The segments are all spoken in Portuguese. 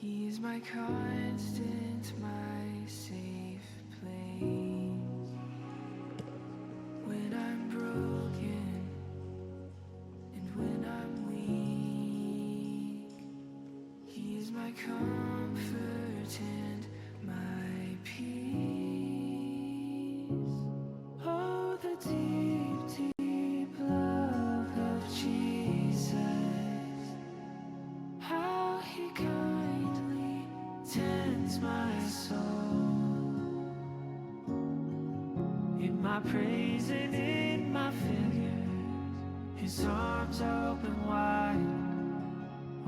He is my constant, my safe place. When I'm broken and when I'm weak, He is my comfort and my peace. Oh, the deep, deep love of Jesus, how He kindly tends my soul. In my praise and in my failure, His arms are open wide.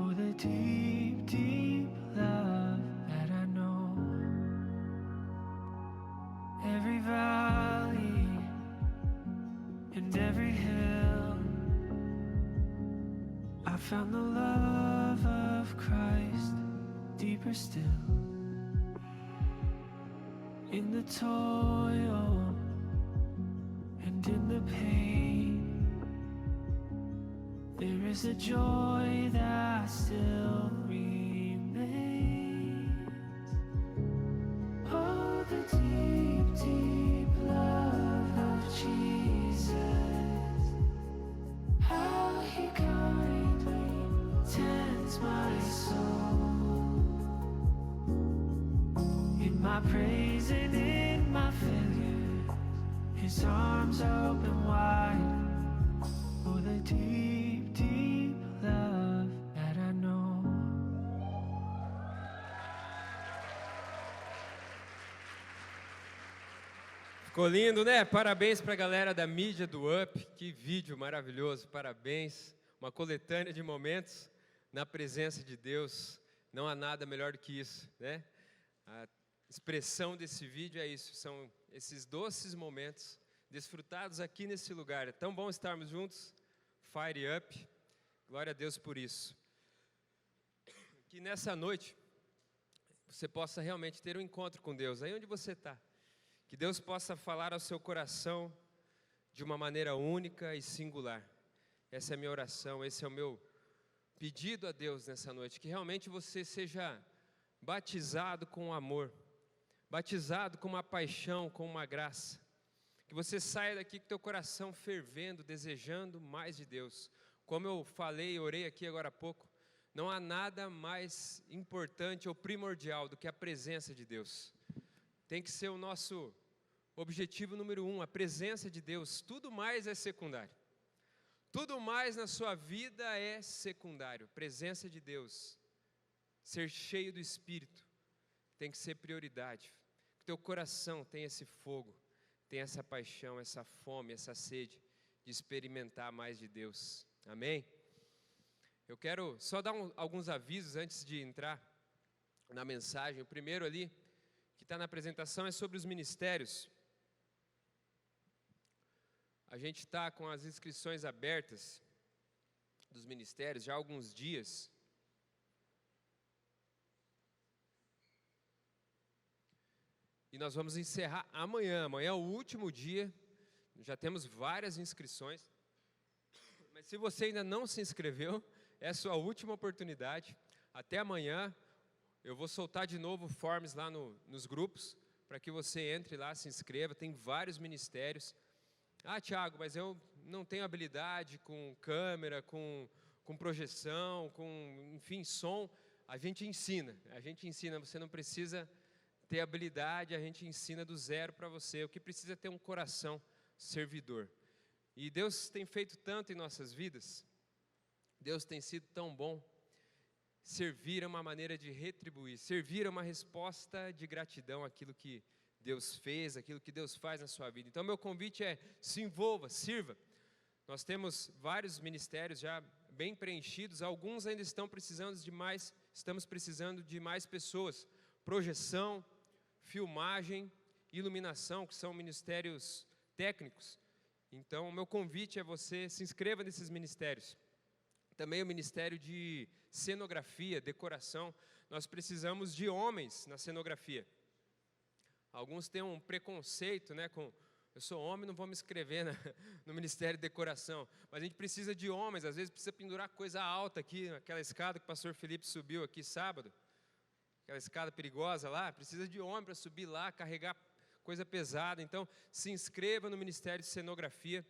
Oh, the deep, deep love that I know. Every valley and every hill, I found the love of Christ deeper still. In the toil and in the pain, there is a joy that still remains. Oh, the deep, deep love of Jesus, how He kindly tends my soul. In my praise and in my failure, His arms are open wide. Oh, the deep, deep love that I know. Ficou lindo, né? Parabéns para a galera da mídia do Up. Que vídeo maravilhoso, parabéns. Uma coletânea de momentos na presença de Deus. Não há nada melhor do que isso, né? A expressão desse vídeo é isso, são esses doces momentos desfrutados aqui nesse lugar. É tão bom estarmos juntos. Fire Up. Glória a Deus por isso. Que nessa noite você possa realmente ter um encontro com Deus, aí onde você está. Que Deus possa falar ao seu coração de uma maneira única e singular. Essa é a minha oração, esse é o meu pedido a Deus nessa noite. Que realmente você seja batizado com amor, batizado com uma paixão, com uma graça. Que você saia daqui com teu coração fervendo, desejando mais de Deus. Como eu falei, orei aqui agora há pouco, não há nada mais importante ou primordial do que a presença de Deus. Tem que ser o nosso objetivo número 1, a presença de Deus. Tudo mais é secundário. Tudo mais na sua vida é secundário. Presença de Deus, ser cheio do Espírito, tem que ser prioridade. Que teu coração tenha esse fogo, tenha essa paixão, essa fome, essa sede de experimentar mais de Deus. Amém? Eu quero só dar alguns avisos antes de entrar na mensagem. O primeiro ali, que está na apresentação, é sobre os ministérios. A gente está com as inscrições abertas dos ministérios já há alguns dias. E nós vamos encerrar amanhã. Amanhã é o último dia. Já temos várias inscrições. Mas se você ainda não se inscreveu, é a sua última oportunidade. Até amanhã eu vou soltar de novo forms lá nos grupos, para que você entre lá, se inscreva. Tem vários ministérios. Ah, Tiago, mas eu não tenho habilidade com câmera, com projeção, com, enfim, som. A gente ensina, você não precisa ter habilidade, a gente ensina do zero para você. O que precisa é ter um coração servidor. E Deus tem feito tanto em nossas vidas, Deus tem sido tão bom. Servir é uma maneira de retribuir, servir é uma resposta de gratidão àquilo que Deus fez, aquilo que Deus faz na sua vida. Então meu convite é, se envolva, sirva. Nós temos vários ministérios já bem preenchidos, alguns ainda estão precisando de mais, estamos precisando de mais pessoas. Projeção, filmagem, iluminação, que são ministérios técnicos. Então o meu convite é você se inscreva nesses ministérios. Também o ministério de cenografia, decoração. Nós precisamos de homens na cenografia. Alguns têm um preconceito, né, eu sou homem, não vou me inscrever no Ministério de Decoração. Mas a gente precisa de homens, às vezes precisa pendurar coisa alta aqui, aquela escada que o pastor Felipe subiu aqui sábado. aquela escada perigosa lá, precisa de homem para subir lá, carregar coisa pesada. Então, se inscreva no Ministério de Cenografia.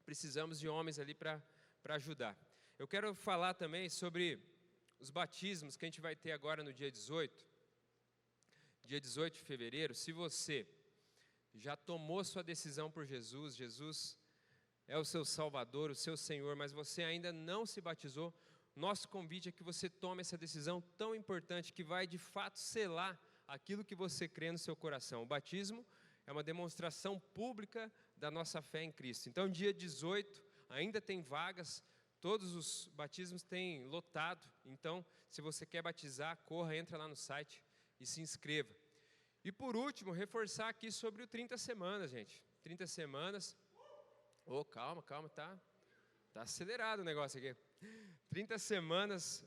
Precisamos de homens ali para ajudar. Eu quero falar também sobre os batismos que a gente vai ter agora no dia 18 de fevereiro. Se você já tomou sua decisão por Jesus, Jesus é o seu Salvador, o seu Senhor, mas você ainda não se batizou, nosso convite é que você tome essa decisão tão importante que vai de fato selar aquilo que você crê no seu coração. O batismo é uma demonstração pública da nossa fé em Cristo. Então, dia 18, ainda tem vagas, todos os batismos têm lotado. Então, se você quer batizar, corra, entra lá no site e se inscreva. E por último, reforçar aqui sobre o 30 semanas, gente. 30 semanas. Oh, calma, tá acelerado o negócio aqui. 30 semanas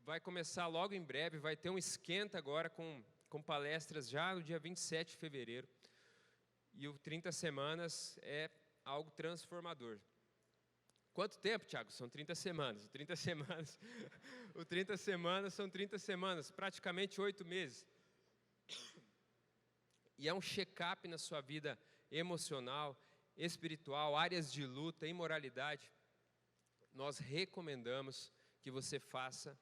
vai começar logo em breve, vai ter um esquenta agora com palestras já no dia 27 de fevereiro. E o 30 semanas é algo transformador. Quanto tempo, Tiago? São 30 semanas. O 30 semanas são 30 semanas, praticamente 8 meses. E é um check-up na sua vida emocional, espiritual, áreas de luta, imoralidade. Nós recomendamos que você faça,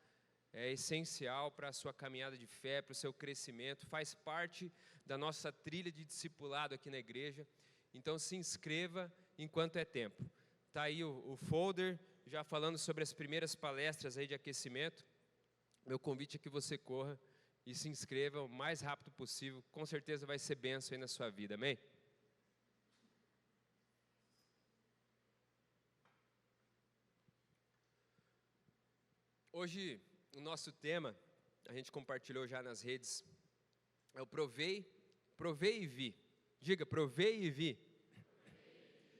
é essencial para a sua caminhada de fé, para o seu crescimento, faz parte da nossa trilha de discipulado aqui na igreja. Então se inscreva enquanto é tempo. Está aí o folder, já falando sobre as primeiras palestras aí de aquecimento. Meu convite é que você corra e se inscreva o mais rápido possível, com certeza vai ser bênção aí na sua vida, amém? Hoje, o nosso tema, a gente compartilhou já nas redes, é o provei e vi. Diga, provei e vi.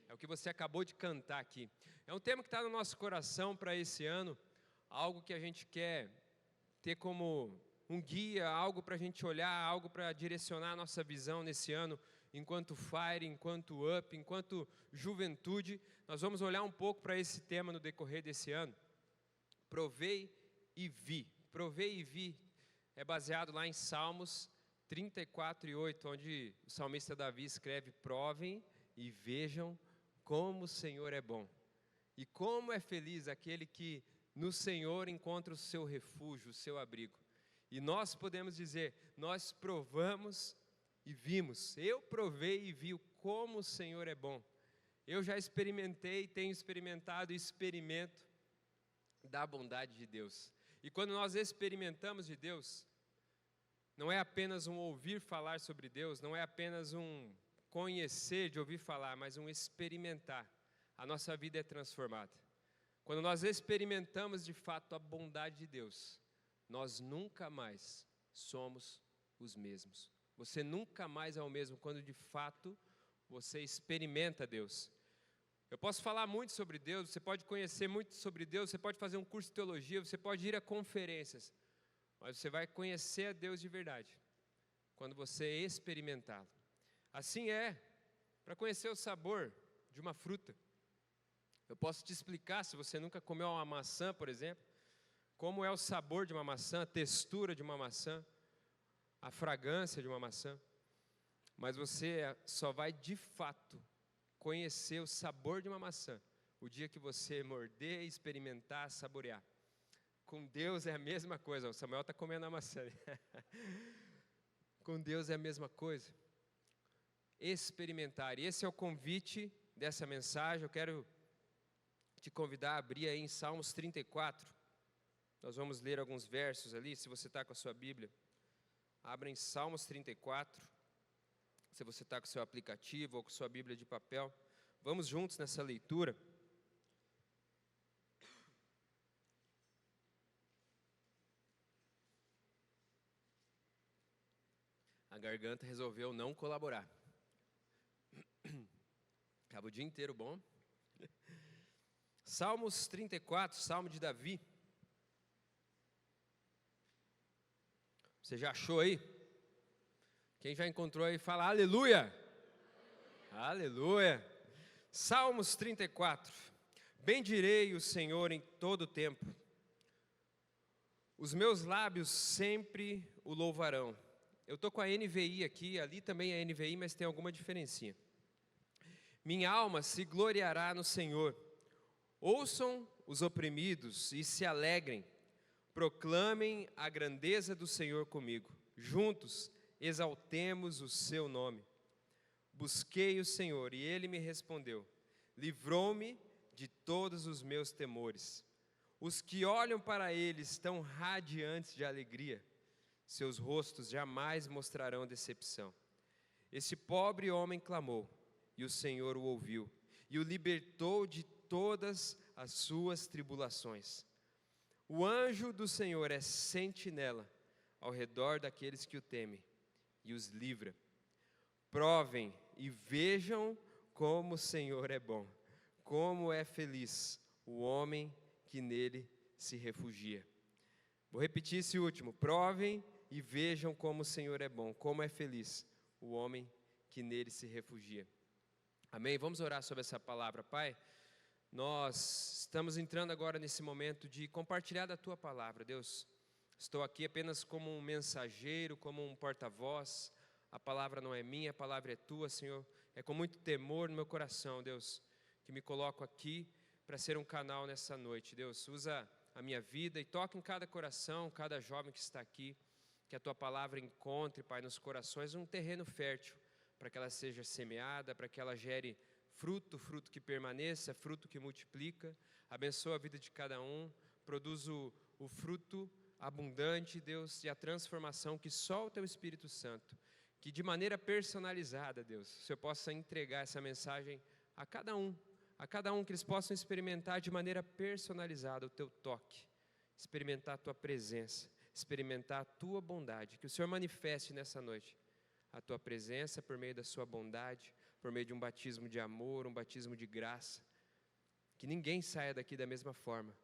É o que você acabou de cantar aqui. É um tema que está no nosso coração para esse ano, algo que a gente quer ter como um guia, algo para a gente olhar, algo para direcionar a nossa visão nesse ano, enquanto Fire, enquanto Up, enquanto juventude. Nós vamos olhar um pouco para esse tema no decorrer desse ano. Provei e vi. Provei e vi é baseado lá em Salmos 34:8, onde o salmista Davi escreve: provem e vejam como o Senhor é bom. E como é feliz aquele que no Senhor encontra o seu refúgio, o seu abrigo. E nós podemos dizer, nós provamos e vimos. Eu provei e vi como o Senhor é bom. Eu já experimentei, tenho experimentado e experimento da bondade de Deus. E quando nós experimentamos de Deus, não é apenas um ouvir falar sobre Deus, não é apenas um conhecer de ouvir falar, mas um experimentar. A nossa vida é transformada. Quando nós experimentamos de fato a bondade de Deus, nós nunca mais somos os mesmos. Você nunca mais é o mesmo quando de fato você experimenta Deus. Eu posso falar muito sobre Deus, você pode conhecer muito sobre Deus, você pode fazer um curso de teologia, você pode ir a conferências, mas você vai conhecer a Deus de verdade quando você experimentá-lo. Assim é para conhecer o sabor de uma fruta. Eu posso te explicar, se você nunca comeu uma maçã, por exemplo, como é o sabor de uma maçã, a textura de uma maçã, a fragrância de uma maçã, mas você só vai de fato conhecer o sabor de uma maçã o dia que você morder, experimentar, saborear. Com Deus é a mesma coisa. O Samuel está comendo a maçã. Com Deus é a mesma coisa. Experimentar. E esse é o convite dessa mensagem. Eu quero te convidar a abrir aí em Salmos 34. Nós vamos ler alguns versos ali. Se você está com a sua Bíblia, abra em Salmos 34. Se você está com o seu aplicativo ou com sua Bíblia de papel, vamos juntos nessa leitura. A garganta resolveu não colaborar. Acaba o dia inteiro bom. Salmos 34, Salmo de Davi. Você já achou aí? Quem já encontrou aí, fala aleluia. Aleluia. Salmos 34. Bendirei o Senhor em todo o tempo. Os meus lábios sempre o louvarão. Eu estou com a NVI aqui, ali também é NVI, mas tem alguma diferencinha. Minha alma se gloriará no Senhor. Ouçam os oprimidos e se alegrem. Proclamem a grandeza do Senhor comigo. Juntos exaltemos o seu nome. Busquei o Senhor e ele me respondeu. Livrou-me de todos os meus temores. Os que olham para ele estão radiantes de alegria. Seus rostos jamais mostrarão decepção. Esse pobre homem clamou, e o Senhor o ouviu, e o libertou de todas as suas tribulações. O anjo do Senhor é sentinela ao redor daqueles que o temem, e os livra. Provem e vejam como o Senhor é bom, como é feliz o homem que nele se refugia. Vou repetir esse último. Provem e vejam como o Senhor é bom, como é feliz o homem que nele se refugia. Amém? Vamos orar sobre essa palavra, Pai. Nós estamos entrando agora nesse momento de compartilhar da Tua palavra, Deus. Estou aqui apenas como um mensageiro, como um porta-voz. A palavra não é minha, a palavra é Tua, Senhor. É com muito temor no meu coração, Deus, que me coloco aqui para ser um canal nessa noite. Deus, usa a minha vida e toca em cada coração, cada jovem que está aqui, que a Tua palavra encontre, Pai, nos corações um terreno fértil, para que ela seja semeada, para que ela gere fruto que permaneça, fruto que multiplica. Abençoa a vida de cada um, produz o fruto abundante, Deus, e a transformação que só o Teu Espírito Santo, que de maneira personalizada, Deus, o Senhor possa entregar essa mensagem a cada um, que eles possam experimentar de maneira personalizada o Teu toque, experimentar a Tua presença, experimentar a Tua bondade, que o Senhor manifeste nessa noite a Tua presença por meio da Sua bondade, por meio de um batismo de amor, um batismo de graça, que ninguém saia daqui da mesma forma,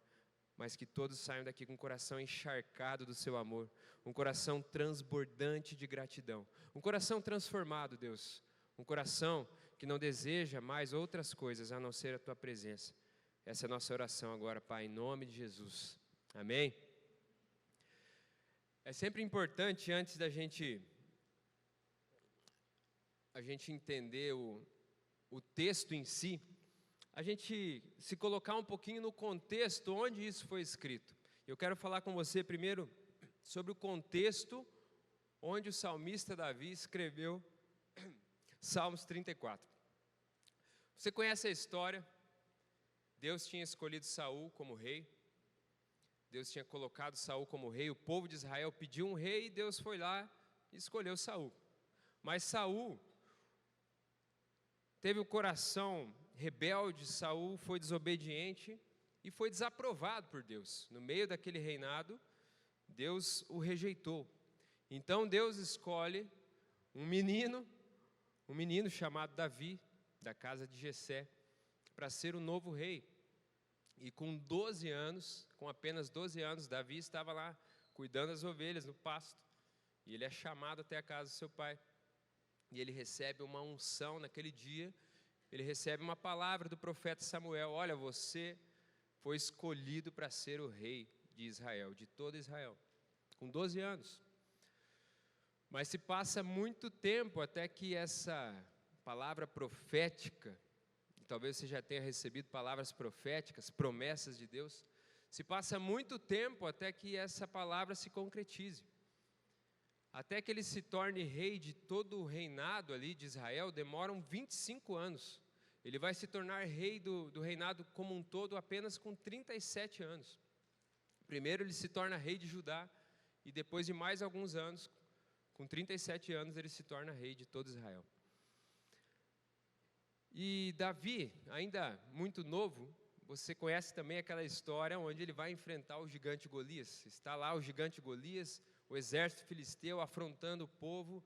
mas que todos saiam daqui com o coração encharcado do Seu amor, um coração transbordante de gratidão, um coração transformado, Deus, um coração que não deseja mais outras coisas a não ser a Tua presença. Essa é a nossa oração agora, Pai, em nome de Jesus. Amém? É sempre importante, antes da gente entender o texto em si, a gente se colocar um pouquinho no contexto onde isso foi escrito. Eu quero falar com você primeiro sobre o contexto onde o salmista Davi escreveu Salmos 34. Você conhece a história? Deus tinha escolhido Saul como rei. Deus tinha colocado Saul como rei. O povo de Israel pediu um rei e Deus foi lá e escolheu Saul. Mas Saul teve o coração rebelde, Saul foi desobediente e foi desaprovado por Deus. No meio daquele reinado, Deus o rejeitou. Então Deus escolhe um menino chamado Davi, da casa de Jessé, para ser o novo rei. E com apenas 12 anos, Davi estava lá cuidando das ovelhas no pasto. E ele é chamado até a casa do seu pai. E ele recebe uma unção naquele dia, ele recebe uma palavra do profeta Samuel: olha, você foi escolhido para ser o rei de Israel, de todo Israel, com 12 anos. Mas se passa muito tempo até que essa palavra profética, e talvez você já tenha recebido palavras proféticas, promessas de Deus, se passa muito tempo até que essa palavra se concretize. Até que ele se torne rei de todo o reinado ali de Israel, demoram 25 anos. Ele vai se tornar rei do reinado como um todo apenas com 37 anos. Primeiro ele se torna rei de Judá, e depois de mais alguns anos, com 37 anos, ele se torna rei de todo Israel. E Davi, ainda muito novo, você conhece também aquela história onde ele vai enfrentar o gigante Golias. Está lá o gigante Golias, o exército filisteu afrontando o povo,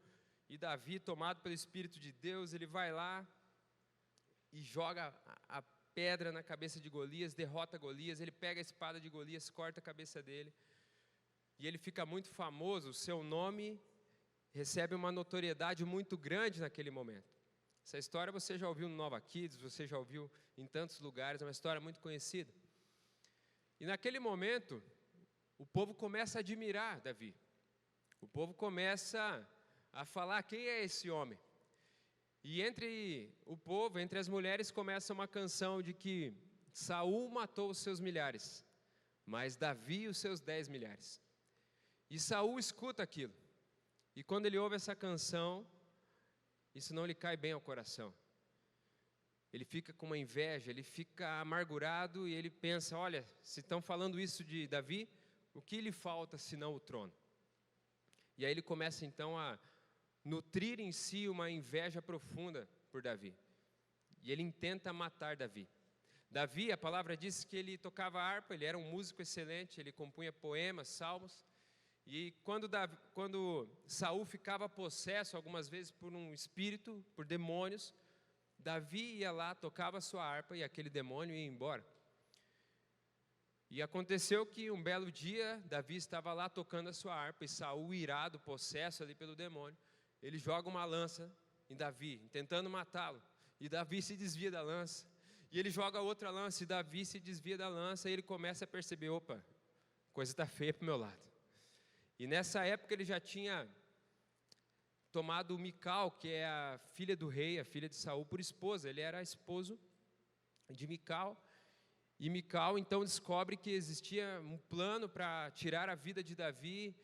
e Davi, tomado pelo Espírito de Deus, ele vai lá e joga a pedra na cabeça de Golias, derrota Golias, ele pega a espada de Golias, corta a cabeça dele, e ele fica muito famoso, o seu nome recebe uma notoriedade muito grande naquele momento. Essa história você já ouviu no Nova Kids, você já ouviu em tantos lugares, é uma história muito conhecida. E naquele momento, o povo começa a admirar Davi. O povo começa a falar: quem é esse homem? E entre o povo, entre as mulheres, começa uma canção de que Saul matou os seus milhares, mas Davi os seus 10 milhares. E Saul escuta aquilo. E quando ele ouve essa canção, isso não lhe cai bem ao coração. Ele fica com uma inveja, ele fica amargurado e ele pensa: olha, se estão falando isso de Davi, o que lhe falta senão o trono? E aí ele começa então a nutrir em si uma inveja profunda por Davi. E ele intenta matar Davi. Davi, a palavra diz que ele tocava harpa, ele era um músico excelente, ele compunha poemas, salmos. E quando Saul ficava possesso algumas vezes por um espírito, por demônios, Davi ia lá, tocava a sua harpa e aquele demônio ia embora. E aconteceu que um belo dia, Davi estava lá tocando a sua harpa e Saul, irado, possesso ali pelo demônio, ele joga uma lança em Davi, tentando matá-lo. E Davi se desvia da lança. E ele joga outra lança e Davi se desvia da lança e ele começa a perceber: opa, a coisa está feia para o meu lado. E nessa época ele já tinha tomado Mical, que é a filha do rei, a filha de Saul, por esposa. Ele era esposo de Mical. E Mical então descobre que existia um plano para tirar a vida de Davi.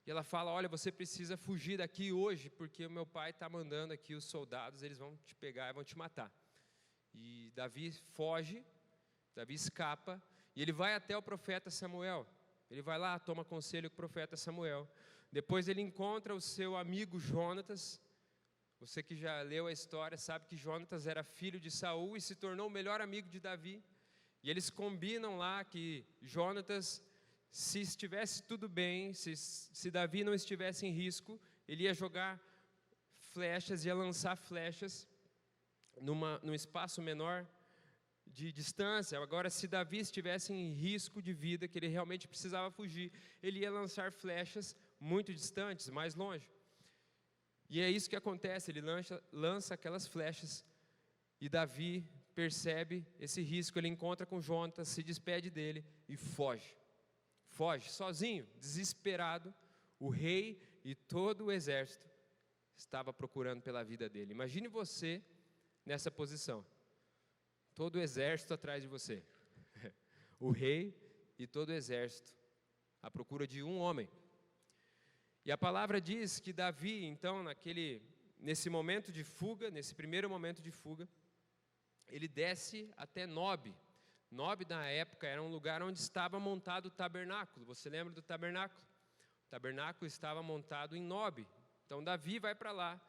E ela fala: olha, você precisa fugir daqui hoje, porque o meu pai está mandando aqui os soldados, eles vão te pegar e vão te matar. E Davi foge, Davi escapa, e ele vai até o profeta Samuel. Ele vai lá, toma conselho com o profeta Samuel. Depois ele encontra o seu amigo Jonatas. Você que já leu a história sabe que Jonatas era filho de Saul e se tornou o melhor amigo de Davi. E eles combinam lá que Jonatas, se estivesse tudo bem, se Davi não estivesse em risco, ele ia jogar flechas, ia lançar flechas num espaço menor de distância. Agora, se Davi estivesse em risco de vida, que ele realmente precisava fugir, ele ia lançar flechas muito distantes, mais longe. E é isso que acontece, ele lança aquelas flechas e Davi percebe esse risco, ele encontra com Jonatas, se despede dele e foge. Foge sozinho, desesperado. O rei e todo o exército estava procurando pela vida dele. Imagine você nessa posição. Todo o exército atrás de você. O rei e todo o exército à procura de um homem. E a palavra diz que Davi, então, nesse momento de fuga, nesse primeiro momento de fuga, ele desce até Nob. Nob, na época, era um lugar onde estava montado o tabernáculo. Você lembra do tabernáculo? O tabernáculo estava montado em Nob. Então, Davi vai para lá,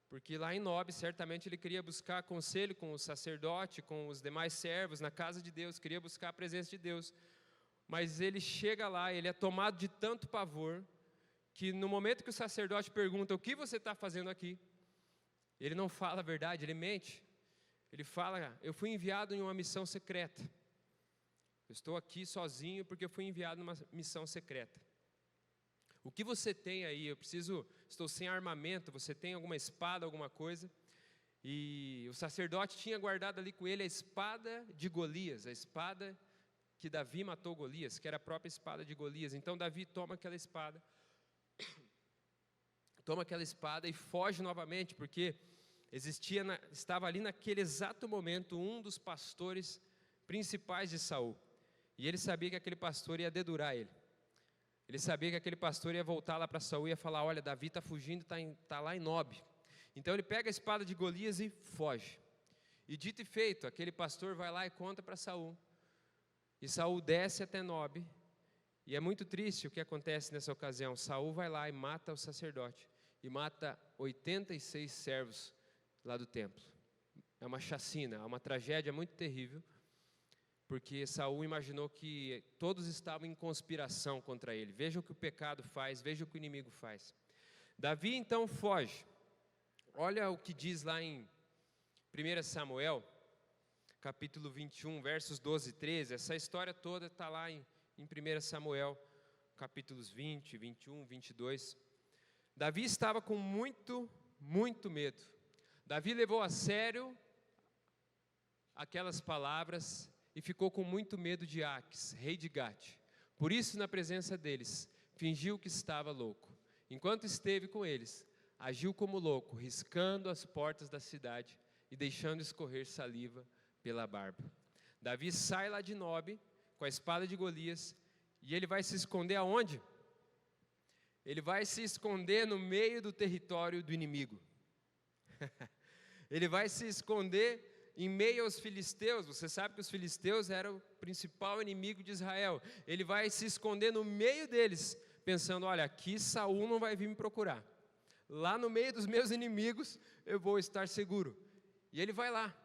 porque lá em Nob, certamente, ele queria buscar conselho com o sacerdote, com os demais servos, na casa de Deus, queria buscar a presença de Deus. Mas ele chega lá, ele é tomado de tanto pavor, que no momento que o sacerdote pergunta: o que você está fazendo aqui? Ele não fala a verdade, ele mente. Ele fala: eu fui enviado em uma missão secreta. Eu estou aqui sozinho porque eu fui enviado numa missão secreta. O que você tem aí? Estou sem armamento, você tem alguma espada, alguma coisa? E o sacerdote tinha guardado ali com ele a espada de Golias, a espada que Davi matou Golias, que era a própria espada de Golias. Então Davi toma aquela espada e foge novamente, porque estava ali naquele exato momento um dos pastores principais de Saul. E ele sabia que aquele pastor ia dedurar ele. Ele sabia que aquele pastor ia voltar lá para Saul e ia falar: olha, Davi está fugindo, está lá em Nob. Então ele pega a espada de Golias e foge. E dito e feito, aquele pastor vai lá e conta para Saul. E Saul desce até Nob. E é muito triste o que acontece nessa ocasião. Saul vai lá e mata o sacerdote. E mata 86 servos lá do templo. É uma chacina, é uma tragédia muito terrível. Porque Saul imaginou que todos estavam em conspiração contra ele. Veja o que o pecado faz, veja o que o inimigo faz. Davi então foge. Olha o que diz lá em 1 Samuel, capítulo 21, versos 12 e 13. Essa história toda está lá em 1 Samuel, capítulos 20, 21, 22. Davi estava com muito, muito medo. Davi levou a sério aquelas palavras e ficou com muito medo de Aques, rei de Gate, Por isso, na presença deles, fingiu que estava louco. Enquanto esteve com eles, agiu como louco, riscando as portas da cidade e deixando escorrer saliva pela barba. Davi sai lá de Nobe com a espada de Golias e ele vai se esconder aonde? Ele vai se esconder no meio do território do inimigo. Ele vai se esconder em meio aos filisteus. Você sabe que os filisteus eram o principal inimigo de Israel. Ele vai se esconder no meio deles, pensando, olha, aqui Saul não vai vir me procurar. Lá no meio dos meus inimigos eu vou estar seguro. E ele vai lá,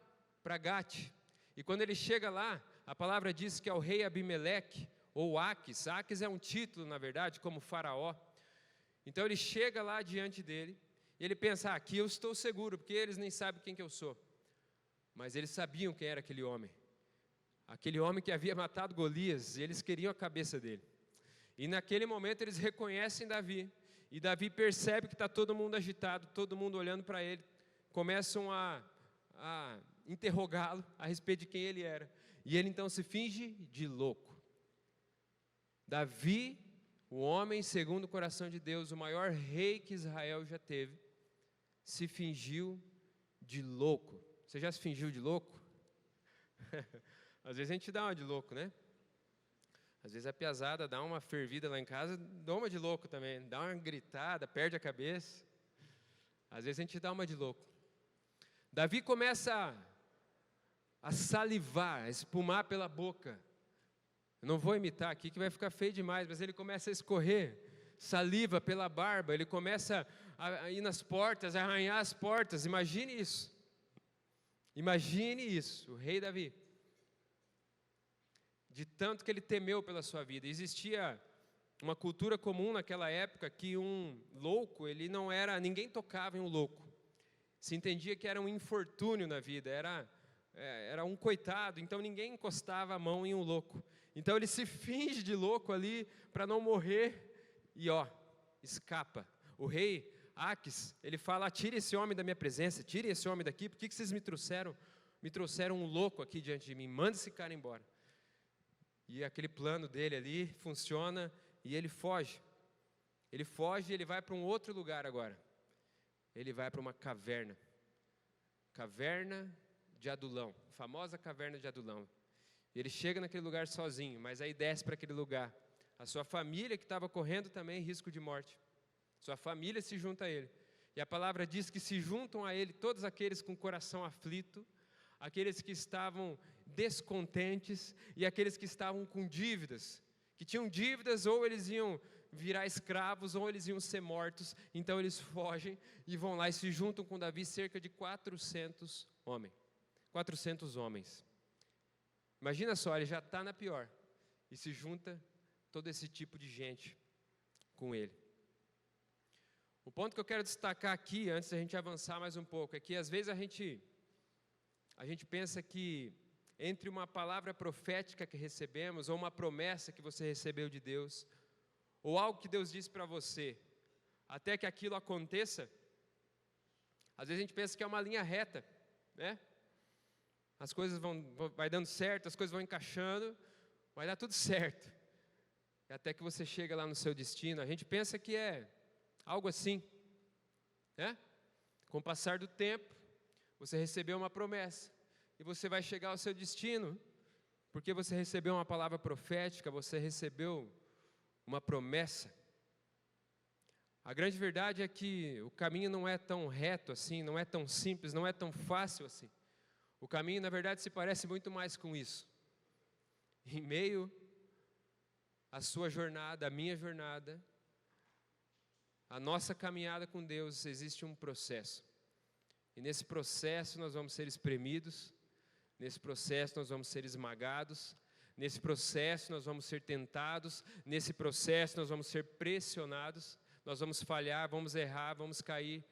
para Gate. E quando ele chega lá, a palavra diz que é o rei Abimeleque, ou Aques. Aques é um título, na verdade, como faraó. Então ele chega lá diante dele, e ele pensa, aqui eu estou seguro, porque eles nem sabem quem que eu sou. Mas eles sabiam quem era aquele homem. Aquele homem que havia matado Golias, e eles queriam a cabeça dele. E naquele momento eles reconhecem Davi, e Davi percebe que está todo mundo agitado, todo mundo olhando para ele, começam a interrogá-lo a respeito de quem ele era. E ele então se finge de louco. Davi, o homem segundo o coração de Deus, o maior rei que Israel já teve, se fingiu de louco. Você já se fingiu de louco? Às vezes a gente dá uma de louco, né? Às vezes a piazada dá uma fervida lá em casa, dá uma de louco também, dá uma gritada, perde a cabeça. Às vezes a gente dá uma de louco. Davi começa a salivar, a espumar pela boca. Eu não vou imitar aqui que vai ficar feio demais, mas ele começa a escorrer saliva pela barba, ele começa a ir nas portas, a arranhar as portas. Imagine isso. Imagine isso, o rei Davi. De tanto que ele temeu pela sua vida. Existia uma cultura comum naquela época que um louco, ele não era, ninguém tocava em um louco. Se entendia que era um infortúnio na vida, era um coitado, então ninguém encostava a mão em um louco. Então ele se finge de louco ali para não morrer e escapa. O rei Aques, ele fala, tire esse homem da minha presença, tire esse homem daqui, por que vocês me trouxeram? Me trouxeram um louco aqui diante de mim, manda esse cara embora. E aquele plano dele ali funciona e ele foge. Ele foge e ele vai para um outro lugar agora. Ele vai para uma caverna. Caverna de Adulão, famosa caverna de Adulão. Ele chega naquele lugar sozinho, mas aí desce para aquele lugar. A sua família que estava correndo também risco de morte. Sua família se junta a ele. E a palavra diz que se juntam a ele todos aqueles com o coração aflito, aqueles que estavam descontentes e aqueles que estavam com dívidas, que tinham dívidas, ou eles iam virar escravos, ou eles iam ser mortos. Então eles fogem e vão lá e se juntam com Davi, cerca de 400 homens. 400 homens. Imagina só, ele já está na pior, e se junta todo esse tipo de gente com ele. O ponto que eu quero destacar aqui, antes da gente avançar mais um pouco, é que às vezes a gente pensa que entre uma palavra profética que recebemos, ou uma promessa que você recebeu de Deus, ou algo que Deus disse para você, até que aquilo aconteça, às vezes a gente pensa que é uma linha reta, né? As coisas vai dando certo, as coisas vão encaixando, vai dar tudo certo. E até que você chega lá no seu destino, a gente pensa que é algo assim, né? Com o passar do tempo, você recebeu uma promessa, e você vai chegar ao seu destino, porque você recebeu uma palavra profética, você recebeu uma promessa. A grande verdade é que o caminho não é tão reto assim, não é tão simples, não é tão fácil assim. O caminho, na verdade, se parece muito mais com isso. Em meio à sua jornada, à minha jornada, a nossa caminhada com Deus, existe um processo. E nesse processo nós vamos ser espremidos, nesse processo nós vamos ser esmagados, nesse processo nós vamos ser tentados, nesse processo nós vamos ser pressionados, nós vamos falhar, vamos errar, vamos cair.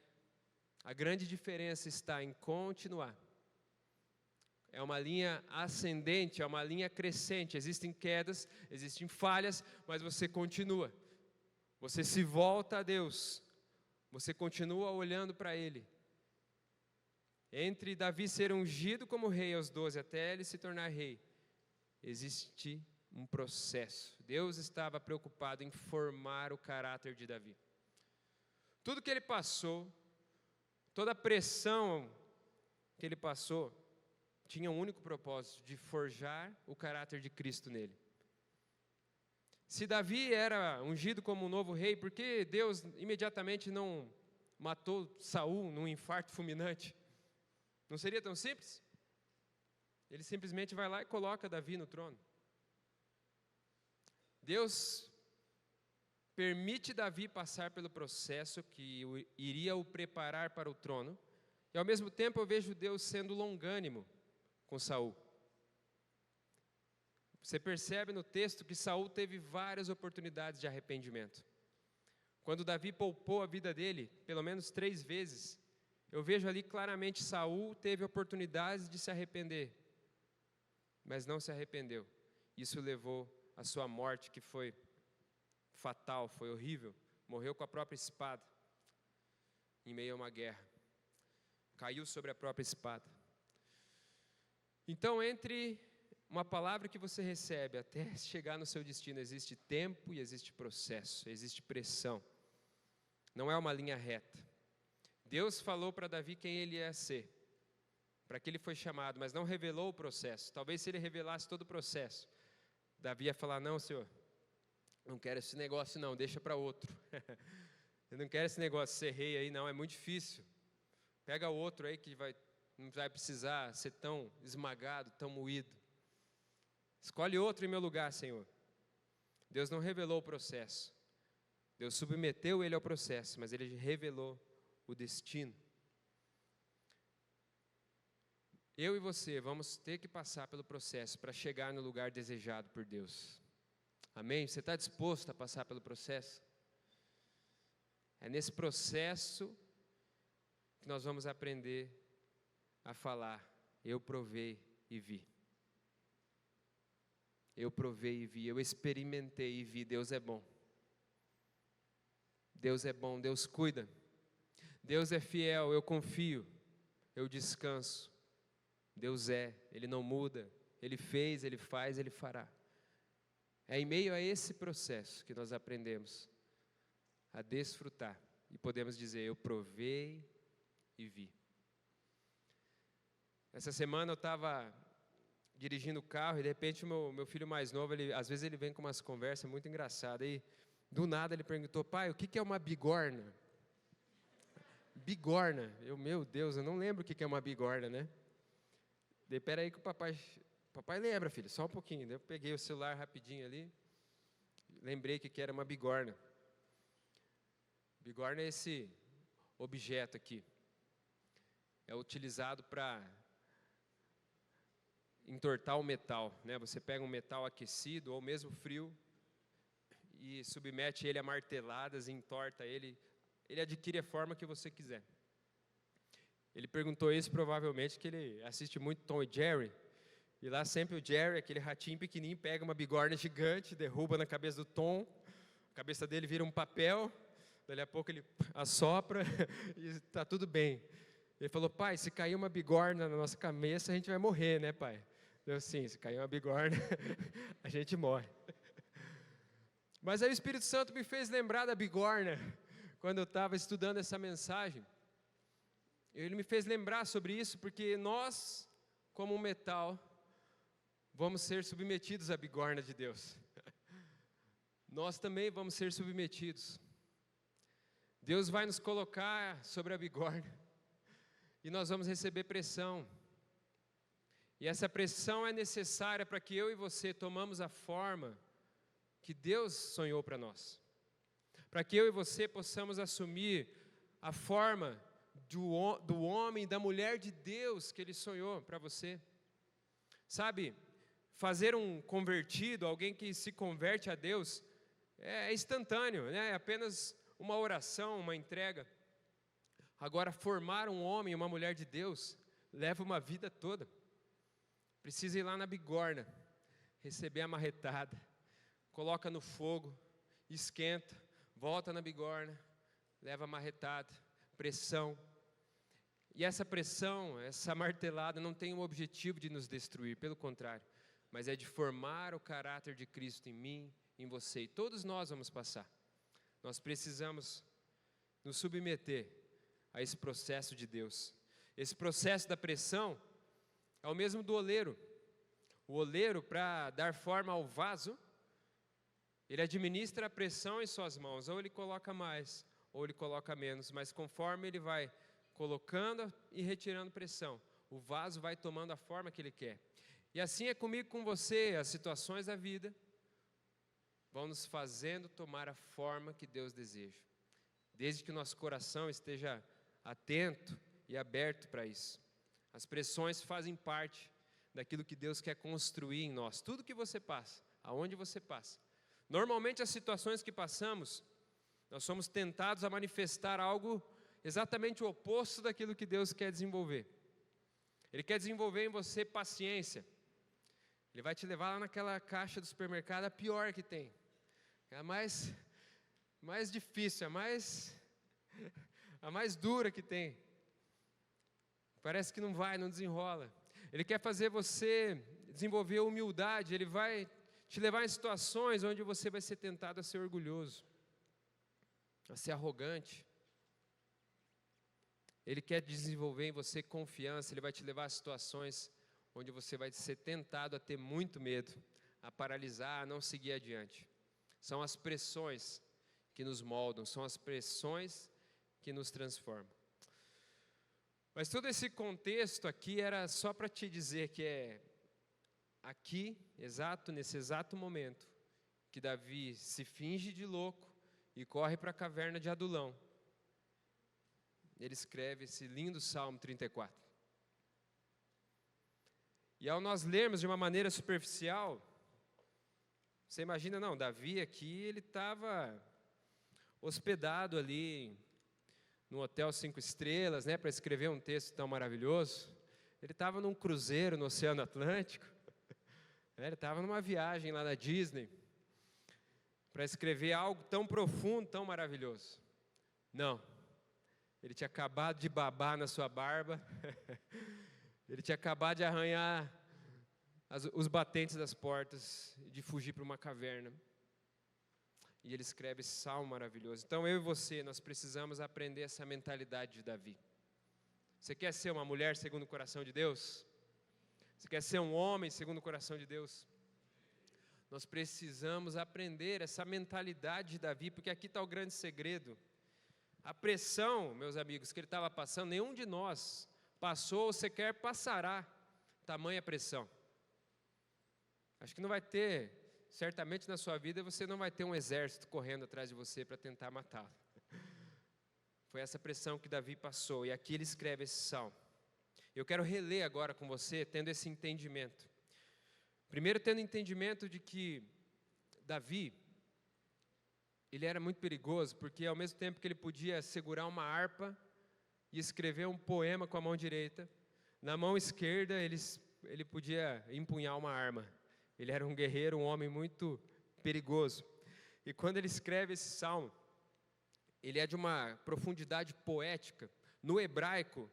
A grande diferença está em continuar. É uma linha ascendente, é uma linha crescente, existem quedas, existem falhas, mas você continua. Você se volta a Deus, você continua olhando para Ele. Entre Davi ser ungido como rei aos 12, até ele se tornar rei, existe um processo. Deus estava preocupado em formar o caráter de Davi. Tudo que ele passou, toda a pressão que ele passou, tinha um único propósito, de forjar o caráter de Cristo nele. Se Davi era ungido como um novo rei, por que Deus imediatamente não matou Saul num infarto fulminante? Não seria tão simples? Ele simplesmente vai lá e coloca Davi no trono. Deus permite Davi passar pelo processo que iria o preparar para o trono, e ao mesmo tempo eu vejo Deus sendo longânimo com Saul. Você percebe no texto que Saul teve várias oportunidades de arrependimento. Quando Davi poupou a vida dele, pelo menos 3 vezes, eu vejo ali claramente Saul teve oportunidades de se arrepender, mas não se arrependeu. Isso levou à sua morte, que foi fatal, foi horrível. Morreu com a própria espada, em meio a uma guerra. Caiu sobre a própria espada. Então, entre uma palavra que você recebe até chegar no seu destino, existe tempo e existe processo, existe pressão. Não é uma linha reta. Deus falou para Davi quem ele ia ser, para que ele foi chamado, mas não revelou o processo. Talvez se ele revelasse todo o processo, Davi ia falar: não, Senhor, não quero esse negócio não, deixa para outro. Eu não quero esse negócio de ser rei aí não, é muito difícil. Pega outro aí que não vai precisar ser tão esmagado, tão moído. Escolhe outro em meu lugar, Senhor. Deus não revelou o processo. Deus submeteu ele ao processo, mas ele revelou o destino. Eu e você vamos ter que passar pelo processo para chegar no lugar desejado por Deus. Amém? Você está disposto a passar pelo processo? É nesse processo que nós vamos aprender a falar: eu provei e vi. Eu provei e vi, eu experimentei e vi. Deus é bom. Deus é bom, Deus cuida. Deus é fiel, eu confio, eu descanso. Deus Ele não muda, Ele fez, Ele faz, Ele fará. É em meio a esse processo que nós aprendemos a desfrutar e podemos dizer: eu provei e vi. Essa semana eu estava dirigindo o carro e de repente o meu filho mais novo, às vezes ele vem com umas conversas muito engraçadas, e do nada ele perguntou: pai, o que é uma bigorna? Bigorna, meu Deus, eu não lembro o que é uma bigorna, né? Espera aí que o papai lembra, filho, só um pouquinho. Eu peguei o celular rapidinho ali, lembrei que era uma bigorna. Bigorna é esse objeto aqui, é utilizado para entortar o metal, né? Você pega um metal aquecido ou mesmo frio e submete ele a marteladas e entorta ele adquire a forma que você quiser. Ele perguntou isso provavelmente que ele assiste muito Tom e Jerry, e lá sempre o Jerry, aquele ratinho pequenininho, pega uma bigorna gigante, derruba na cabeça do Tom, a cabeça dele vira um papel, dali a pouco ele assopra e está tudo bem. Ele falou: pai, se cair uma bigorna na nossa cabeça, a gente vai morrer, né, pai? Eu, sim, se cair uma bigorna, a gente morre. Mas aí o Espírito Santo me fez lembrar da bigorna, quando eu estava estudando essa mensagem. Ele me fez lembrar sobre isso, porque nós, como um metal, vamos ser submetidos à bigorna de Deus. Nós também vamos ser submetidos. Deus vai nos colocar sobre a bigorna, e nós vamos receber pressão. E essa pressão é necessária para que eu e você tomamos a forma que Deus sonhou para nós. Para que eu e você possamos assumir a forma do homem e da mulher de Deus que Ele sonhou para você. Sabe, fazer um convertido, alguém que se converte a Deus, é instantâneo, né? É apenas uma oração, uma entrega. Agora, formar um homem e uma mulher de Deus leva uma vida toda. Precisa ir lá na bigorna, receber a marretada, coloca no fogo, esquenta, volta na bigorna, leva a marretada, pressão. E essa pressão, essa martelada não tem o objetivo de nos destruir, pelo contrário, mas é de formar o caráter de Cristo em mim, em você. E todos nós vamos passar. Nós precisamos nos submeter a esse processo de Deus. Esse processo da pressão é o mesmo do oleiro. O oleiro, para dar forma ao vaso, ele administra a pressão em suas mãos. Ou ele coloca mais, ou ele coloca menos. Mas conforme ele vai colocando e retirando pressão, o vaso vai tomando a forma que ele quer. E assim é comigo, com você. As situações da vida vão nos fazendo tomar a forma que Deus deseja, desde que o nosso coração esteja atento e aberto para isso. As pressões fazem parte daquilo que Deus quer construir em nós. Tudo que você passa, aonde você passa. Normalmente as situações que passamos, nós somos tentados a manifestar algo exatamente o oposto daquilo que Deus quer desenvolver. Ele quer desenvolver em você paciência. Ele vai te levar lá naquela caixa do supermercado, a pior que tem. É a mais difícil, a mais dura que tem. Parece que não desenrola. Ele quer fazer você desenvolver humildade. Ele vai te levar em situações onde você vai ser tentado a ser orgulhoso, a ser arrogante. Ele quer desenvolver em você confiança. Ele vai te levar a situações onde você vai ser tentado a ter muito medo, a paralisar, a não seguir adiante. São as pressões que nos moldam, são as pressões que nos transformam. Mas todo esse contexto aqui era só para te dizer que é aqui, nesse exato momento, que Davi se finge de louco e corre para a caverna de Adulão. Ele escreve esse lindo Salmo 34. E ao nós lermos de uma maneira superficial, você imagina, não, Davi aqui, ele estava hospedado ali num hotel 5 estrelas, né, para escrever um texto tão maravilhoso. Ele estava num cruzeiro no Oceano Atlântico, né, ele estava numa viagem lá na Disney, para escrever algo tão profundo, tão maravilhoso. Não, ele tinha acabado de babar na sua barba, ele tinha acabado de arranhar os batentes das portas, de fugir para uma caverna. E ele escreve esse salmo maravilhoso. Então eu e você, nós precisamos aprender essa mentalidade de Davi. Você quer ser uma mulher segundo o coração de Deus? Você quer ser um homem segundo o coração de Deus? Nós precisamos aprender essa mentalidade de Davi, porque aqui está o grande segredo. A pressão, meus amigos, que ele estava passando, nenhum de nós passou ou sequer passará tamanha pressão. Acho que não vai ter, certamente na sua vida você não vai ter um exército correndo atrás de você para tentar matá-lo. Foi essa pressão que Davi passou, e aqui ele escreve esse salmo. Eu quero reler agora com você, tendo esse entendimento. Primeiro, tendo entendimento de que Davi, ele era muito perigoso, porque ao mesmo tempo que ele podia segurar uma harpa e escrever um poema com a mão direita, na mão esquerda ele podia empunhar uma arma. Ele era um guerreiro, um homem muito perigoso. E quando ele escreve esse salmo, ele é de uma profundidade poética. No hebraico,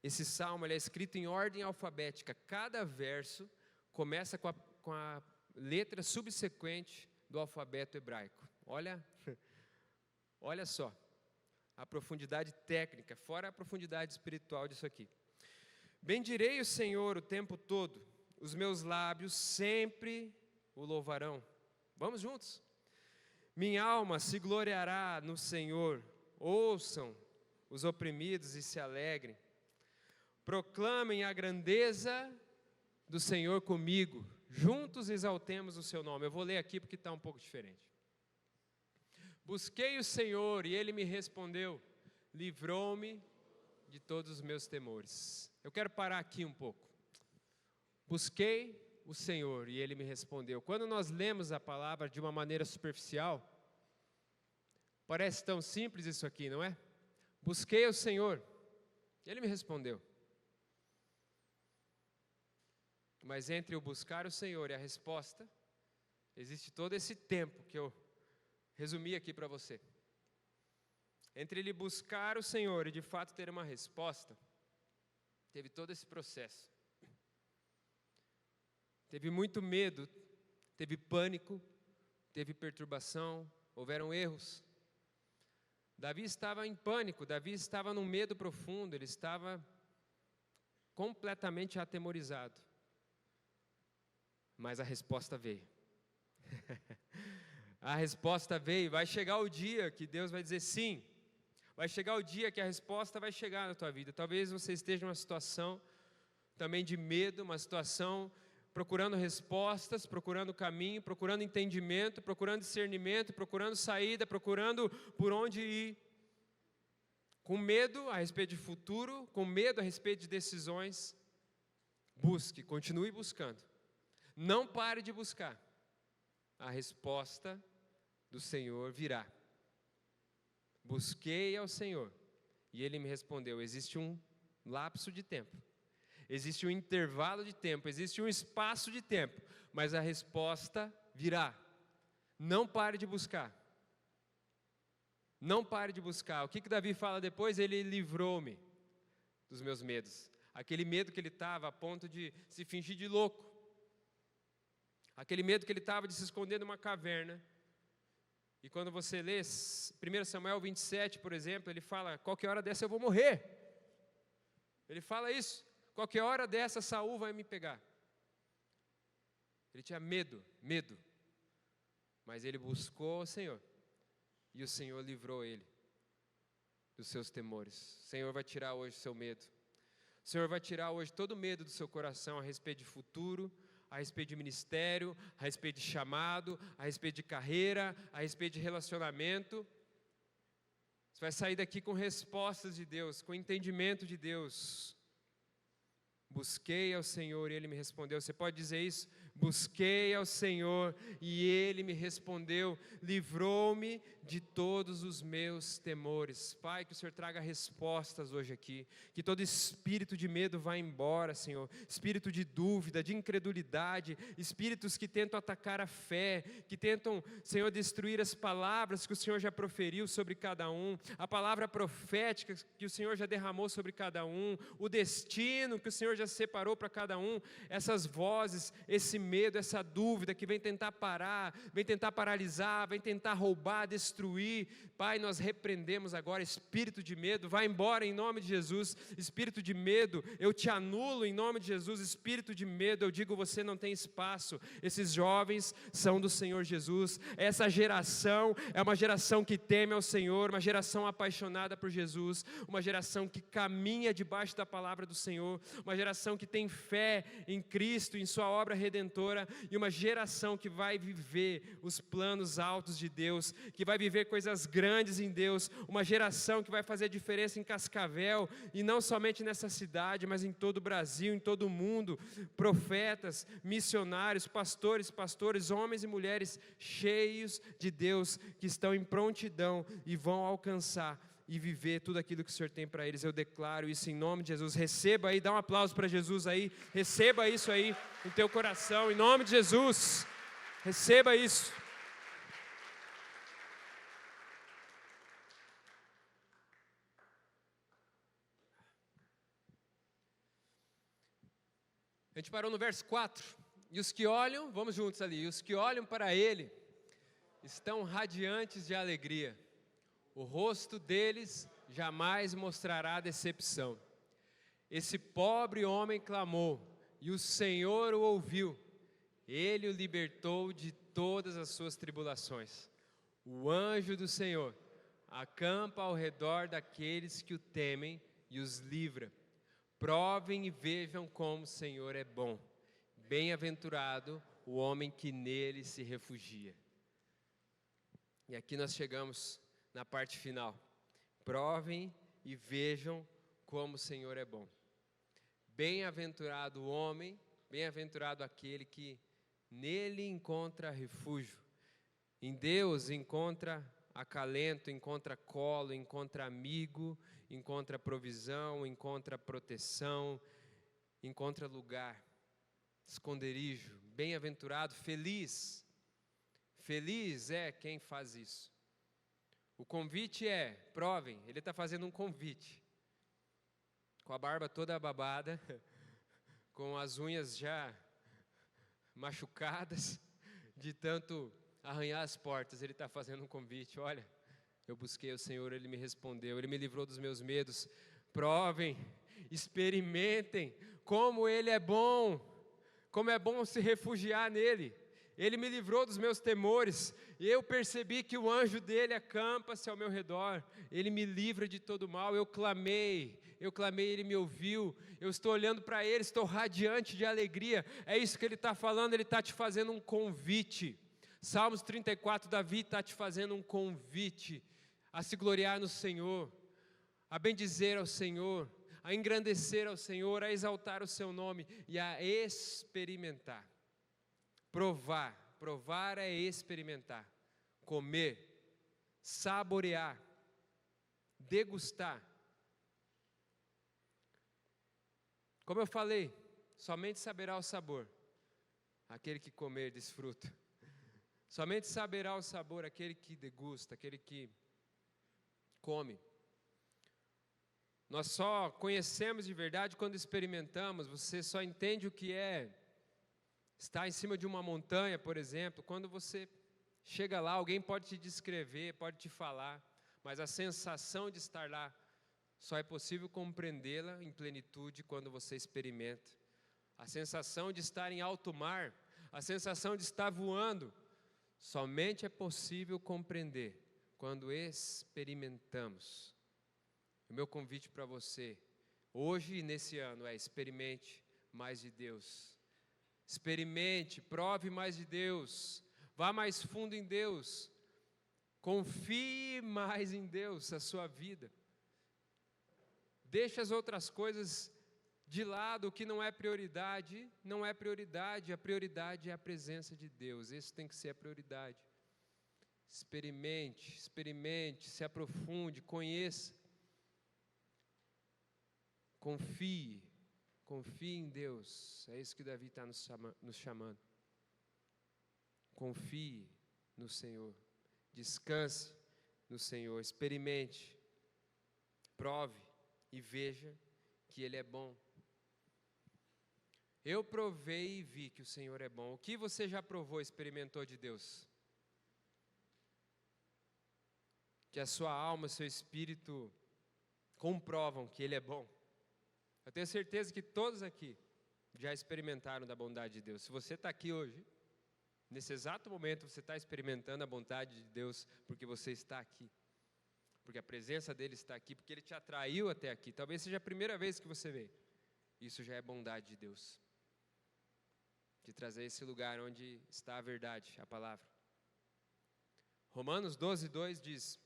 esse salmo ele é escrito em ordem alfabética. Cada verso começa com a letra subsequente do alfabeto hebraico. Olha só, a profundidade técnica, fora a profundidade espiritual disso aqui. Bendirei o Senhor o tempo todo, os meus lábios sempre o louvarão. Vamos juntos? Minha alma se gloriará no Senhor, ouçam os oprimidos e se alegrem. Proclamem a grandeza do Senhor comigo, juntos exaltemos o seu nome. Eu vou ler aqui porque está um pouco diferente. Busquei o Senhor e Ele me respondeu, livrou-me de todos os meus temores. Eu quero parar aqui um pouco. Busquei o Senhor e Ele me respondeu. Quando nós lemos a palavra de uma maneira superficial, parece tão simples isso aqui, não é? Busquei o Senhor, Ele me respondeu. Mas entre o buscar o Senhor e a resposta, existe todo esse tempo que eu resumi aqui para você. Entre ele buscar o Senhor e de fato ter uma resposta, teve todo esse processo. teve muito medo, teve pânico, teve perturbação, houveram erros. Davi estava em pânico, Davi estava num medo profundo, ele estava completamente atemorizado. Mas a resposta veio. A resposta veio, vai chegar o dia que Deus vai dizer sim. Vai chegar o dia que a resposta vai chegar na tua vida. Talvez você esteja numa situação também de medo, uma situação procurando respostas, procurando caminho, procurando entendimento, procurando discernimento, procurando saída, procurando por onde ir. Com medo a respeito de futuro, com medo a respeito de decisões. Busque, continue buscando. Não pare de buscar. A resposta do Senhor virá. Busquei ao Senhor e Ele me respondeu. Existe um lapso de tempo, existe um intervalo de tempo, existe um espaço de tempo, mas a resposta virá. Não pare de buscar. Não pare de buscar. O que Davi fala depois? Ele livrou-me dos meus medos. Aquele medo que ele estava a ponto de se fingir de louco. Aquele medo que ele estava de se esconder numa caverna. E quando você lê 1 Samuel 27, por exemplo, ele fala, qualquer hora dessa eu vou morrer. Ele fala isso, qualquer hora dessa Saul vai me pegar. Ele tinha medo. Mas ele buscou o Senhor. E o Senhor livrou ele dos seus temores. O Senhor vai tirar hoje o seu medo. O Senhor vai tirar hoje todo o medo do seu coração a respeito de futuro, a respeito de ministério, a respeito de chamado, a respeito de carreira, a respeito de relacionamento. Você vai sair daqui com respostas de Deus, com entendimento de Deus. Busquei ao Senhor e Ele me respondeu. Você pode dizer isso? Busquei ao Senhor e Ele me respondeu, livrou-me de todos os meus temores. Pai, que o Senhor traga respostas hoje aqui, que todo espírito de medo vá embora, Senhor, espírito de dúvida, de incredulidade, espíritos que tentam atacar a fé, que tentam, Senhor, destruir as palavras que o Senhor já proferiu sobre cada um, a palavra profética que o Senhor já derramou sobre cada um, o destino que o Senhor já separou para cada um, essas vozes, esse medo, essa dúvida que vem tentar parar, vem tentar paralisar, vem tentar roubar, destruir. Pai, nós repreendemos agora espírito de medo, vai embora em nome de Jesus. Espírito de medo, eu te anulo em nome de Jesus. Espírito de medo, eu digo, você não tem espaço. Esses jovens são do Senhor Jesus. Essa geração é uma geração que teme ao Senhor, uma geração apaixonada por Jesus, uma geração que caminha debaixo da palavra do Senhor, uma geração que tem fé em Cristo, em sua obra redentora, e uma geração que vai viver os planos altos de Deus, que vai viver coisas grandes em Deus, uma geração que vai fazer diferença em Cascavel, e não somente nessa cidade, mas em todo o Brasil, em todo o mundo. Profetas, missionários, pastores, homens e mulheres cheios de Deus, que estão em prontidão e vão alcançar e viver tudo aquilo que o Senhor tem para eles. Eu declaro isso em nome de Jesus. Receba aí, dá um aplauso para Jesus aí, receba isso aí no teu coração, em nome de Jesus, receba isso. A gente parou no verso 4, e os que olham, vamos juntos ali, e os que olham para Ele, estão radiantes de alegria. O rosto deles jamais mostrará decepção. Esse pobre homem clamou, e o Senhor o ouviu. Ele o libertou de todas as suas tribulações. O anjo do Senhor acampa ao redor daqueles que o temem e os livra. Provem e vejam como o Senhor é bom. Bem-aventurado o homem que nele se refugia. E aqui nós chegamos na parte final. Provem e vejam como o Senhor é bom. Bem-aventurado o homem, bem-aventurado aquele que nele encontra refúgio. Em Deus encontra acalento, encontra colo, encontra amigo, encontra provisão, encontra proteção, encontra lugar, esconderijo. Bem-aventurado, feliz. Feliz é quem faz isso. O convite é, provem, ele está fazendo um convite, com a barba toda babada, com as unhas já machucadas, de tanto arranhar as portas. Ele está fazendo um convite. Olha, eu busquei o Senhor, Ele me respondeu, Ele me livrou dos meus medos. Provem, experimentem como Ele é bom, como é bom se refugiar nele. Ele me livrou dos meus temores, e eu percebi que o anjo dele acampa-se ao meu redor, ele me livra de todo mal. Eu clamei, ele me ouviu, eu estou olhando para ele, estou radiante de alegria. É isso que ele está falando, ele está te fazendo um convite. Salmos 34, Davi está te fazendo um convite a se gloriar no Senhor, a bendizer ao Senhor, a engrandecer ao Senhor, a exaltar o seu nome e a experimentar. Provar é experimentar, comer, saborear, degustar. Como eu falei, somente saberá o sabor aquele que comer desfruta. Somente saberá o sabor aquele que degusta, aquele que come. Nós só conhecemos de verdade quando experimentamos. Você só entende o que é estar em cima de uma montanha, por exemplo, quando você chega lá. Alguém pode te descrever, pode te falar, mas a sensação de estar lá só é possível compreendê-la em plenitude quando você experimenta. A sensação de estar em alto mar, a sensação de estar voando, somente é possível compreender quando experimentamos. O meu convite para você, hoje e nesse ano, é: experimente mais de Deus. Experimente, prove mais de Deus. Vá mais fundo em Deus. Confie mais em Deus, a sua vida. Deixe as outras coisas de lado. O que não é prioridade, não é prioridade. A prioridade é a presença de Deus. Isso tem que ser a prioridade. Experimente, se aprofunde, conheça. Confie em Deus. É isso que Davi está nos chamando. Confie no Senhor. Descanse no Senhor. Experimente, prove e veja que Ele é bom. Eu provei e vi que o Senhor é bom. O que você já provou, experimentou de Deus? Que a sua alma, seu espírito comprovam que Ele é bom. Eu tenho certeza que todos aqui já experimentaram da bondade de Deus. Se você está aqui hoje, nesse exato momento você está experimentando a bondade de Deus, porque você está aqui, porque a presença dEle está aqui, porque Ele te atraiu até aqui. Talvez seja a primeira vez que você veio. Isso já é bondade de Deus, de trazer esse lugar onde está a verdade, a palavra. Romanos 12, 2 diz: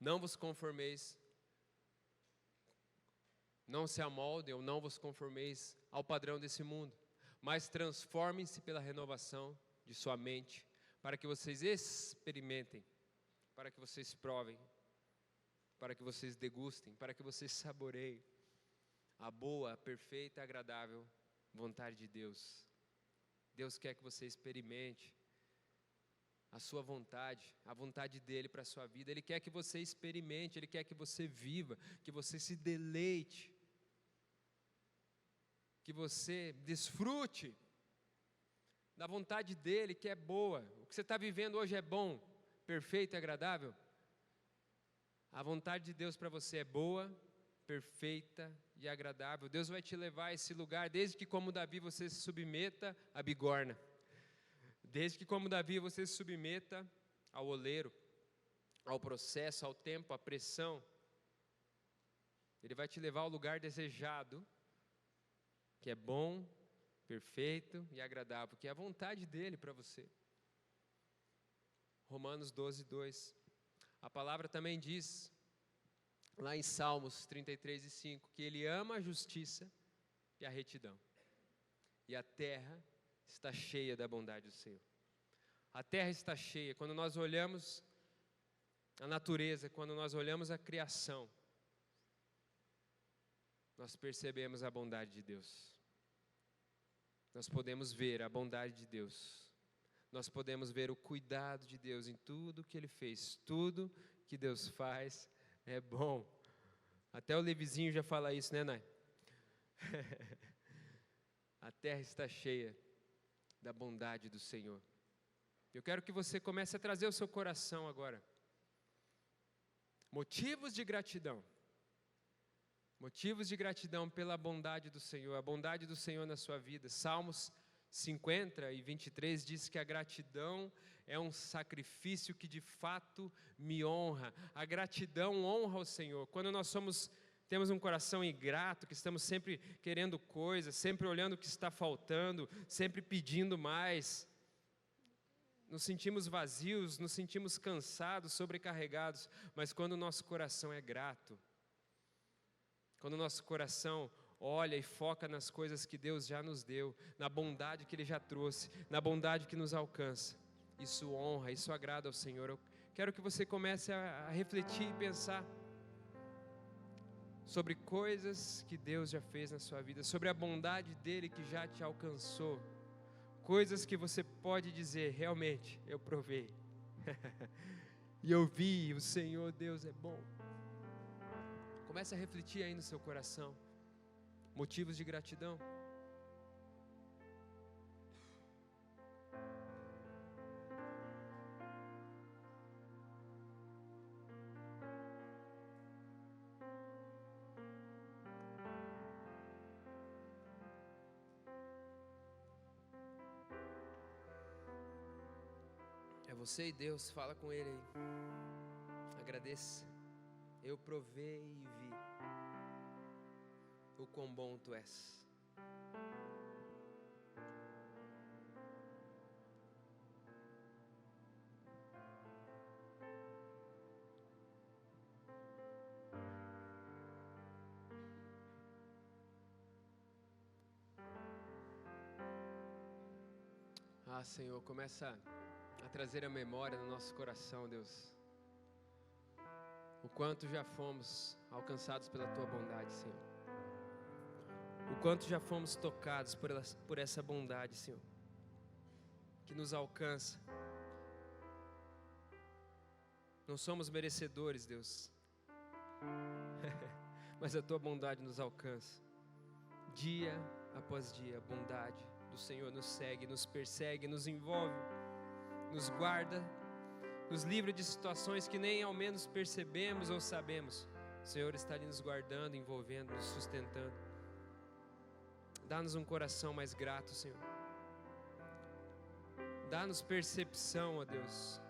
não vos conformeis, não se amoldem ou não vos conformeis ao padrão desse mundo, mas transformem-se pela renovação de sua mente, para que vocês experimentem, para que vocês provem, para que vocês degustem, para que vocês saboreiem a boa, a perfeita e agradável vontade de Deus. Deus quer que você experimente a sua vontade, a vontade dEle para a sua vida. Ele quer que você experimente, Ele quer que você viva, que você se deleite, que você desfrute da vontade dEle, que é boa. O que você está vivendo hoje é bom, perfeito e agradável. A vontade de Deus para você é boa, perfeita e agradável. Deus vai te levar a esse lugar, desde que, como Davi, você se submeta à bigorna. Desde que, como Davi, você se submeta ao oleiro, ao processo, ao tempo, à pressão. Ele vai te levar ao lugar desejado, que é bom, perfeito e agradável, que é a vontade dEle para você. Romanos 12, 2. A palavra também diz, lá em Salmos 33 e 5, que Ele ama a justiça e a retidão. E a terra está cheia da bondade do Senhor. A terra está cheia. Quando nós olhamos a natureza, quando nós olhamos a criação, nós percebemos a bondade de Deus. Nós podemos ver a bondade de Deus. Nós podemos ver o cuidado de Deus em tudo que Ele fez. Tudo que Deus faz é bom. Até o Levizinho já fala isso, né, Nai? A terra está cheia da bondade do Senhor. Eu quero que você comece a trazer o seu coração agora. Motivos de gratidão. Motivos de gratidão pela bondade do Senhor, a bondade do Senhor na sua vida. Salmos 50 e 23 diz que a gratidão é um sacrifício que de fato me honra. A gratidão honra o Senhor. Quando nós temos um coração ingrato, que estamos sempre querendo coisas, sempre olhando o que está faltando, sempre pedindo mais, nos sentimos vazios, nos sentimos cansados, sobrecarregados. Mas quando o nosso coração é grato, quando o nosso coração olha e foca nas coisas que Deus já nos deu, na bondade que Ele já trouxe, na bondade que nos alcança, isso honra, isso agrada ao Senhor. Eu quero que você comece a refletir e pensar sobre coisas que Deus já fez na sua vida, sobre a bondade dEle que já te alcançou, coisas que você pode dizer, realmente, eu provei, e eu vi, o Senhor Deus é bom. Comece a refletir aí no seu coração, motivos de gratidão. É você e Deus, fala com Ele aí. Agradeça. Eu provei e vi o quão bom Tu és. Ah, Senhor, começa a trazer a memória no nosso coração, Deus, o quanto já fomos alcançados pela Tua bondade, Senhor, o quanto já fomos tocados por essa bondade, Senhor, que nos alcança. Não somos merecedores, Deus, mas a Tua bondade nos alcança, dia após dia. A bondade do Senhor nos segue, nos persegue, nos envolve, nos guarda, nos livra de situações que nem ao menos percebemos ou sabemos. O Senhor está ali nos guardando, envolvendo, nos sustentando. Dá-nos um coração mais grato, Senhor. Dá-nos percepção, ó Deus,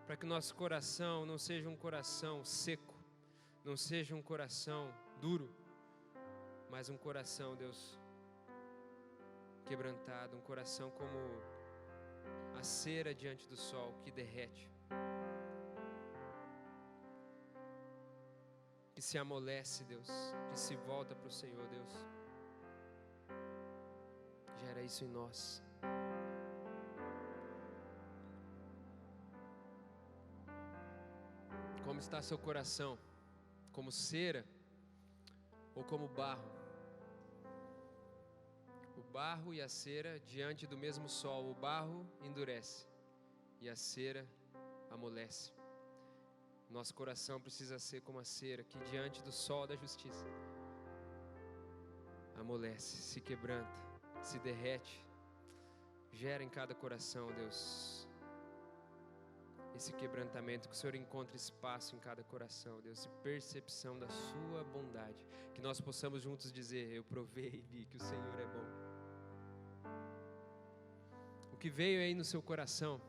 para que o nosso coração não seja um coração seco, não seja um coração duro, mas um coração, Deus, quebrantado, um coração como a cera diante do sol que derrete, que se amolece, Deus, que se volta para o Senhor, Deus. Gera isso em nós. Como está seu coração? Como cera ou como barro? O barro e a cera diante do mesmo sol, o barro endurece e a cera amolece. Nosso coração precisa ser como a cera que diante do sol da justiça amolece, se quebranta, se derrete. Gera em cada coração, Deus, esse quebrantamento, que o Senhor encontre espaço em cada coração, Deus, e percepção da sua bondade, que nós possamos juntos dizer: eu provei e vi que o Senhor é bom. O que veio aí no seu coração,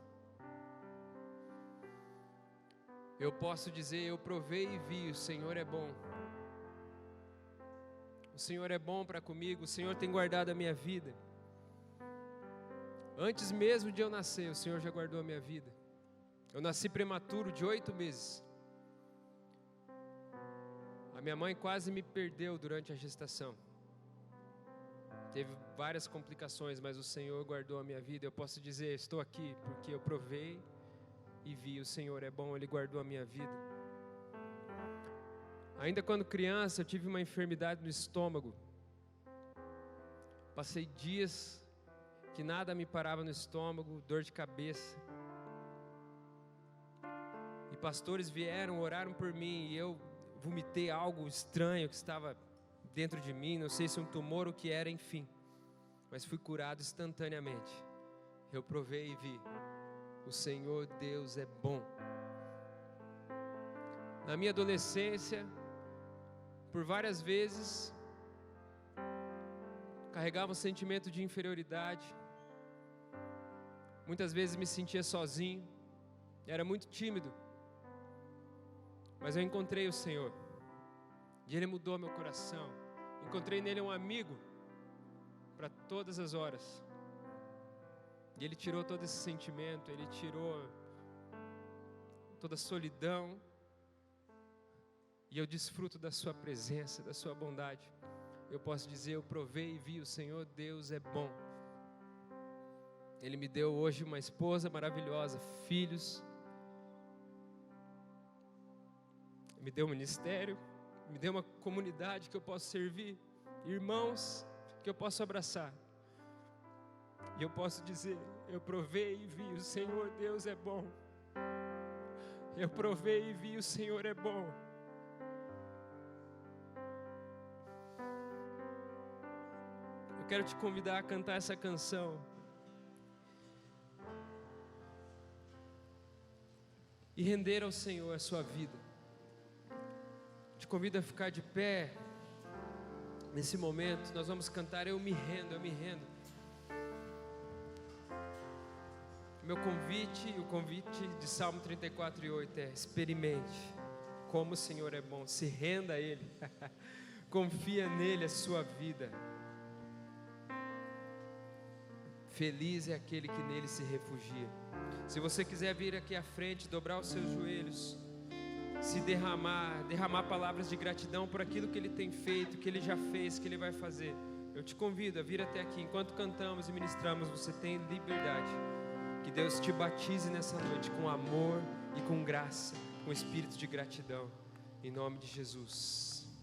eu posso dizer: eu provei e vi, o Senhor é bom. O Senhor é bom para comigo, o Senhor tem guardado a minha vida. Antes mesmo de eu nascer, o Senhor já guardou a minha vida. Eu nasci prematuro de 8 meses. A minha mãe quase me perdeu durante a gestação. Teve várias complicações, mas o Senhor guardou a minha vida. Eu posso dizer: estou aqui porque eu provei e vi, o Senhor é bom, Ele guardou a minha vida. Ainda quando criança, eu tive uma enfermidade no estômago. Passei dias que nada me parava no estômago, dor de cabeça. E pastores vieram, oraram por mim, e eu vomitei algo estranho que estava dentro de mim, não sei se um tumor ou o que era, enfim. mas fui curado instantaneamente. Eu provei e vi, o Senhor Deus é bom. Na minha adolescência, por várias vezes, carregava um sentimento de inferioridade. Muitas vezes me sentia sozinho, era muito tímido. Mas eu encontrei o Senhor, e Ele mudou meu coração. Encontrei nele um amigo para todas as horas. E Ele tirou todo esse sentimento, Ele tirou toda a solidão. E eu desfruto da sua presença, da sua bondade. Eu posso dizer, eu provei e vi, o Senhor Deus é bom. Ele me deu hoje uma esposa maravilhosa, filhos. Me deu um ministério, me deu uma comunidade que eu posso servir, irmãos que eu posso abraçar. E eu posso dizer, eu provei e vi, o Senhor Deus é bom. Eu provei e vi, o Senhor é bom. Eu quero te convidar a cantar essa canção. E render ao Senhor a sua vida. Te convido a ficar de pé. Nesse momento nós vamos cantar Eu Me Rendo, Eu Me Rendo. Meu convite, o convite de Salmo 34:8 é: experimente como o Senhor é bom. Se renda a Ele. Confia nele a sua vida. Feliz é aquele que nele se refugia. Se você quiser vir aqui à frente, dobrar os seus joelhos, se derramar palavras de gratidão por aquilo que Ele tem feito, que Ele já fez, que Ele vai fazer, eu te convido a vir até aqui. Enquanto cantamos e ministramos, você tem liberdade. Que Deus te batize nessa noite com amor e com graça, com espírito de gratidão, em nome de Jesus.